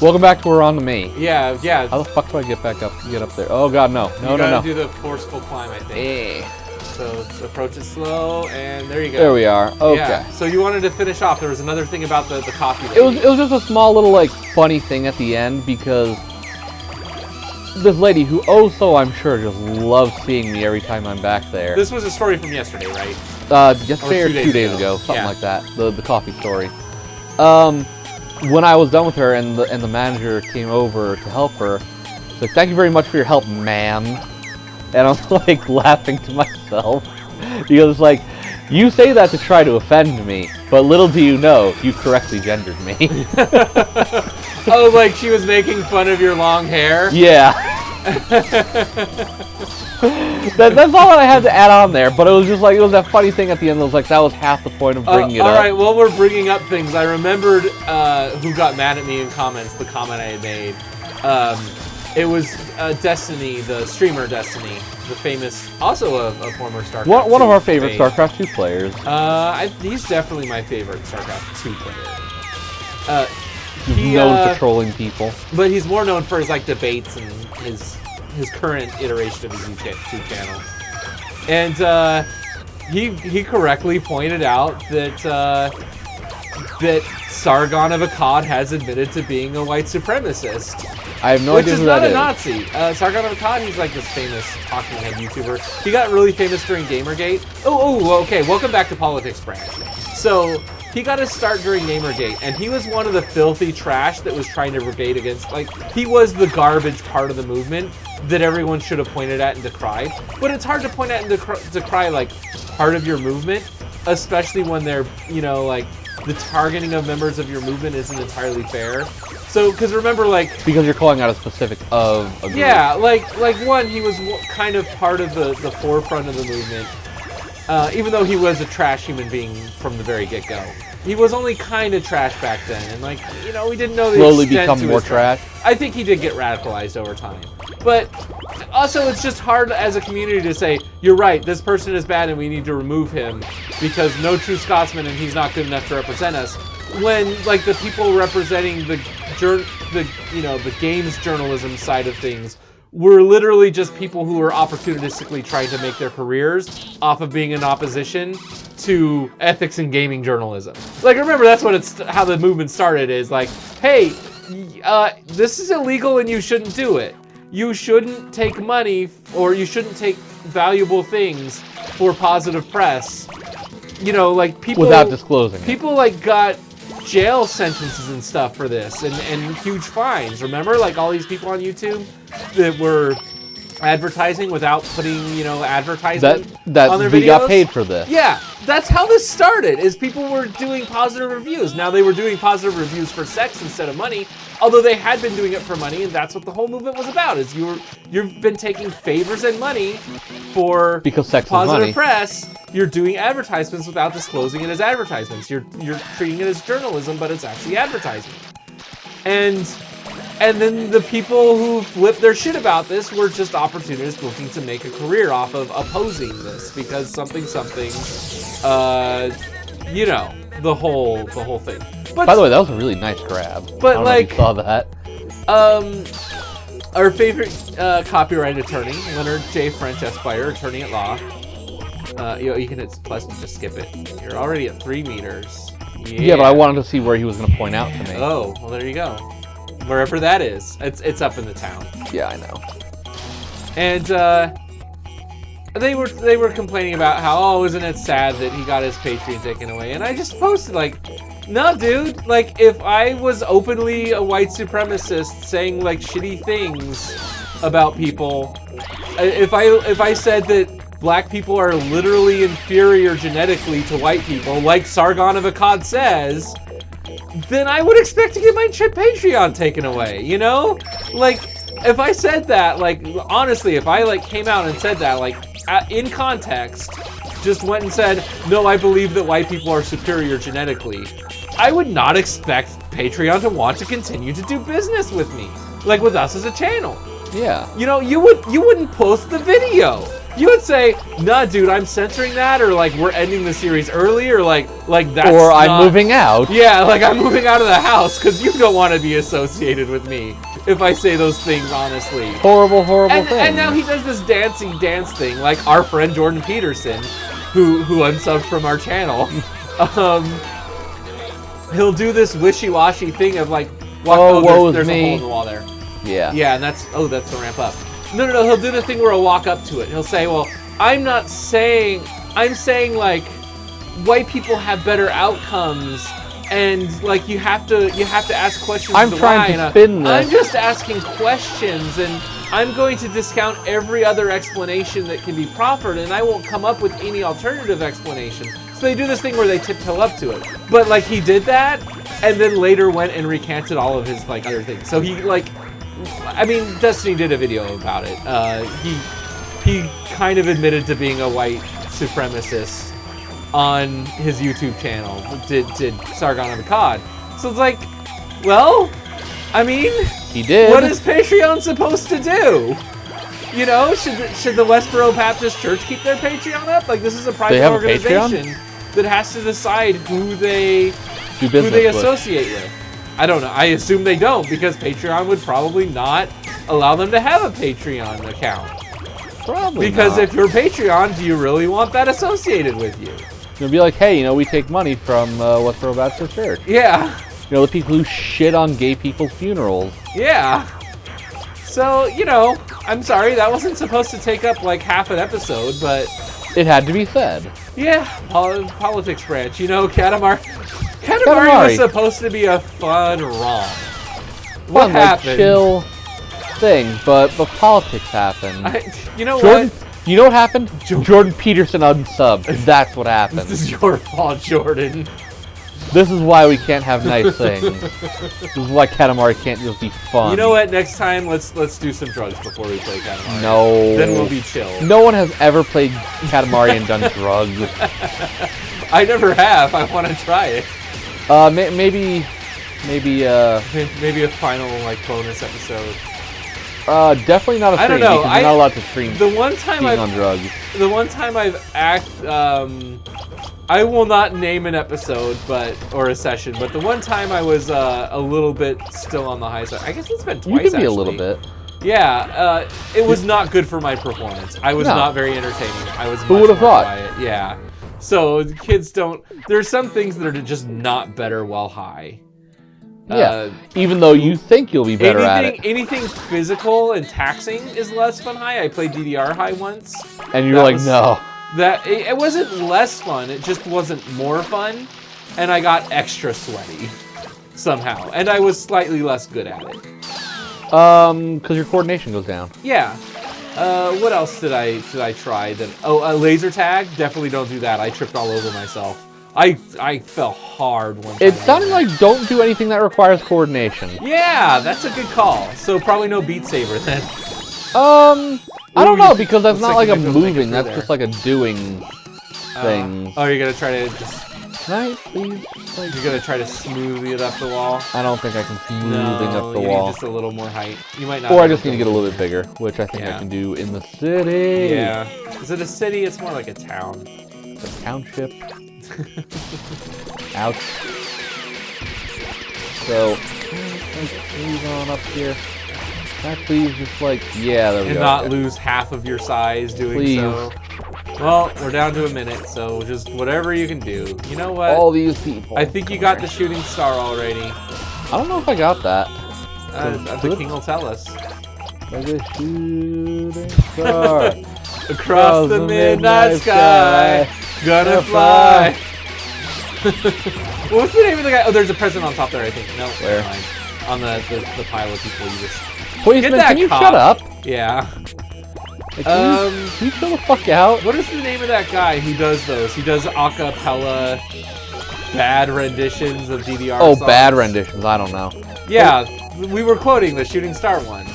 Welcome back to We're On To Me. Yeah. How the fuck do I get back up? Get up there? Oh god, no. No. You gotta do the forceful climb, I think. So approach it slow, and there you go. There we are. Okay. Yeah. So you wanted to finish off. There was another thing about the coffee. It was just a small little like funny thing at the end because this lady who I'm sure just loves seeing me every time I'm back there. This was a story from yesterday, right? Yesterday or 2 days ago, something like that. The coffee story. When I was done with her and the manager came over to help her, she's like, "Thank you very much for your help, ma'am." And I'm like laughing to myself because it's like, you say that to try to offend me, but little do you know, you correctly gendered me. Oh, like she was making fun of your long hair? Yeah. That's all I had to add on there, but it was just like, it was that funny thing at the end. It was like, that was half the point of bringing it up. Alright, while we're bringing up things, I remembered who got mad at me in comments, the comment I had made. It was Destiny, the streamer Destiny, the famous, also a former StarCraft One of our favorite StarCraft 2 players. He's definitely my favorite StarCraft 2 player. He's known for trolling people. But he's more known for his like debates and his current iteration of his YouTube channel. And he correctly pointed out that Sargon of Akkad has admitted to being a white supremacist. I have no idea who that is. Which is not a Nazi. Sargon of Akkad, he's like this famous talking head YouTuber. He got really famous during Gamergate. Okay, welcome back to Politics Branch. So, he got his start during Gamergate, and he was one of the filthy trash that was trying to brigade against, like, he was the garbage part of the movement that everyone should have pointed at and decried. But it's hard to point at and decry, like, part of your movement, especially when they're, you know, like, the targeting of members of your movement isn't entirely fair. So, because remember, like... Because you're calling out a specific of a group. Yeah, like one, he was kind of part of the forefront of the movement. Even though he was a trash human being from the very get-go. He was only kind of trash back then, and like, you know, we didn't know the slowly extent become to more his trash. I think he did get radicalized over time. But also, it's just hard as a community to say, you're right, this person is bad and we need to remove him because no true Scotsman and he's not good enough to represent us. When, like, the people representing the games journalism side of things were literally just people who were opportunistically trying to make their careers off of being in opposition to ethics in gaming journalism. Like, remember, that's what how the movement started, is like, hey, this is illegal and you shouldn't do it. You shouldn't take money, or you shouldn't take valuable things for positive press. You know, like, people... Without disclosing people, like, got jail sentences and stuff for this, and huge fines. Remember, like, all these people on YouTube that were advertising without putting, you know, advertisement on their videos? We got paid for this. Yeah, that's how this started, is people were doing positive reviews. Now they were doing positive reviews for sex instead of money, although they had been doing it for money, and that's what the whole movement was about, is you've been taking favors and money for because sex positive is money. press. You're doing advertisements without disclosing it as advertisements. You're treating it as journalism, but it's actually advertisement. And then the people who flipped their shit about this were just opportunists looking to make a career off of opposing this because something, you know, the whole thing. But, by the way, that was a really nice grab. But, I don't like, know if you saw that. Our favorite copyright attorney, Leonard J. French Esquire, attorney at law. You can hit plus and just skip it. You're already at 3 meters. Yeah, but I wanted to see where he was going to point out to me. Oh, well, there you go. Wherever that is, it's up in the town. Yeah, I know. And they were complaining about how, oh, isn't it sad that he got his Patreon taken away? And I just posted, like, no, dude. Like, if I was openly a white supremacist saying like shitty things about people, if I said that black people are literally inferior genetically to white people, like Sargon of Akkad says, then I would expect to get my Patreon taken away, you know? Like, if I said that, like, honestly, if I, like, came out and said that, like, in context, just went and said, no, I believe that white people are superior genetically, I would not expect Patreon to want to continue to do business with me, like, with us as a channel. Yeah. You know, you wouldn't post the video. You would say, nah, dude, I'm censoring that, or like we're ending the series early, or like that's Or I'm moving out. Yeah, like I'm moving out of the house because you don't want to be associated with me if I say those things honestly. Horrible thing. And now he does this dance thing, like our friend Jordan Peterson, who unsubbed from our channel. He'll do this wishy-washy thing of like, there's a hole in the wall there. Yeah. Yeah, and that's the ramp up. No, he'll do the thing where he'll walk up to it. He'll say, well, I'm saying like white people have better outcomes, and like you have to ask questions. I'm trying to spin this. I'm just asking questions, and I'm going to discount every other explanation that can be proffered, and I won't come up with any alternative explanation. So they do this thing where they tiptoe up to it. But like he did that, and then later went and recanted all of his like other things. So he like, I mean, Destiny did a video about it. He kind of admitted to being a white supremacist on his YouTube channel. Did Sargon of Akkad. So it's like, well, I mean, he did. What is Patreon supposed to do? You know, should the Westboro Baptist Church keep their Patreon up? Like, this is a private organization that has to decide who they associate with. I don't know. I assume they don't, because Patreon would probably not allow them to have a Patreon account. Probably because not. if you're Patreon, do you really want that associated with you? You'll be like, hey, you know, we take money from Westboro Baptist Church. Yeah. You know, the people who shit on gay people's funerals. Yeah. So, you know, I'm sorry, that wasn't supposed to take up like half an episode, but it had to be said. Yeah, politics branch. You know, Katamari was supposed to be a fun romp. What happened? Like, chill thing, but politics happened. You know what? You know what happened? Jordan Peterson unsubbed. That's what happened. This is your fault, Jordan. This is why we can't have nice things. This is why Katamari can't just be fun. You know what? Next time, let's do some drugs before we play Katamari. No. Then we'll be chill. No one has ever played Katamari and done drugs. I never have. I want to try it. Maybe a final like bonus episode. Definitely not a stream. I don't know. Because you're not allowed to stream. The one time on drugs. The one time I will not name an episode, or a session, but the one time I was a little bit still on the high side. I guess it's been twice. You can be actually. A little bit. Yeah, it was not good for my performance. I was not very entertaining. I was. Who would have thought? Quiet. Yeah. So kids don't. There's some things that are just not better while high. Yeah. Even though you think you'll be better at it. Anything physical and taxing is less fun high. I played DDR high once. And you're like, no. That it wasn't less fun. It just wasn't more fun, and I got extra sweaty somehow, and I was slightly less good at it. Because your coordination goes down. Yeah. What else did I try? Laser tag. Definitely don't do that. I tripped all over myself. I fell hard one time. It sounded like don't do anything that requires coordination. Yeah, that's a good call. So probably no Beat Saber then. I don't know, because that's not like a moving, that's just like a doing thing. Oh, you're gonna try to just... Can I please? You're gonna try to smooth it up the wall? I don't think I can smoothing up the you wall. need just a little more height. You might not. Or I just need to get a little bit bigger, which I think I can do in the city. Yeah. Is it a city? It's more like a town. It's a township. Ouch. So, please on up here. Can I please just like, yeah, there we go. And not lose half of your size doing so. Well, we're down to a minute, so just whatever you can do. You know what? All these people. I think you got the shooting star already. I don't know if I got that. The king will tell us. Like a shooting star. Across the midnight sky, gonna fly. What's the name of the guy? Oh, there's a present on top there, I think. No, where? Never mind. On the pile of people you just... Policeman, can you shut up? Yeah. Like, can you chill the fuck out? What is the name of that guy who does those? He does a cappella bad renditions of DDR songs. Bad renditions. I don't know. Yeah, we were quoting the Shooting Star one.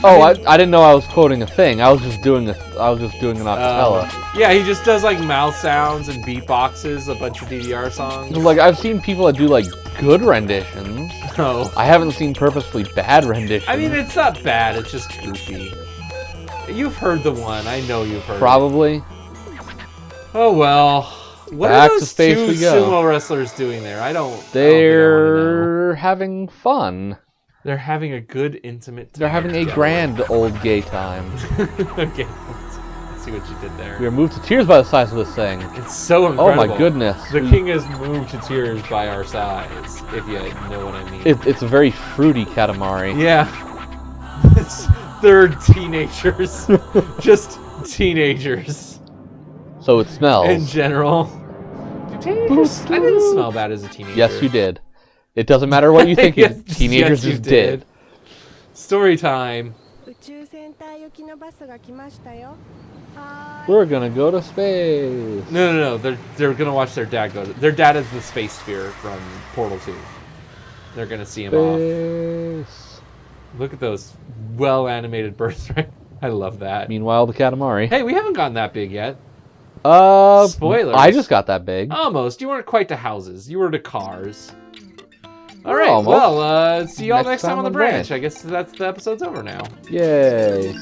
I didn't know I was quoting a thing. I was just doing an acapella. Yeah, he just does like mouth sounds and beatboxes a bunch of DDR songs. Like, I've seen people that do like good renditions. No. I haven't seen purposefully bad renditions. I mean, it's not bad. It's just goofy. You've heard the one. I know you've heard Probably. it. Oh, well. What Back are to those space two we go. sumo wrestlers doing there? I don't think I wanna know. They're having fun. They're having a good, intimate time. They're having a together. grand old gay time. Okay, let's see what you did there. We are moved to tears by the size of this thing. It's so Oh incredible. my goodness. The king is moved to tears by our size, if you know what I mean. It's a very fruity Katamari. Yeah. They're teenagers. Just teenagers. So it smells. In general. Do teenagers? I didn't smell bad as a teenager. Yes, you did. It doesn't matter what you think. Yes, Teenagers yes, you just did. Story time. We're gonna go to space. No. They're gonna watch their dad go. Their dad is the space sphere from Portal 2. They're gonna see him off. Space. Look at those well-animated birds, right? I love that. Meanwhile, the Katamari. Hey, we haven't gotten that big yet. Spoilers. I just got that big. Almost. You weren't quite to houses. You were to cars. All right. Almost. Well, see y'all next time on the branch. I guess the episode's over now. Yay.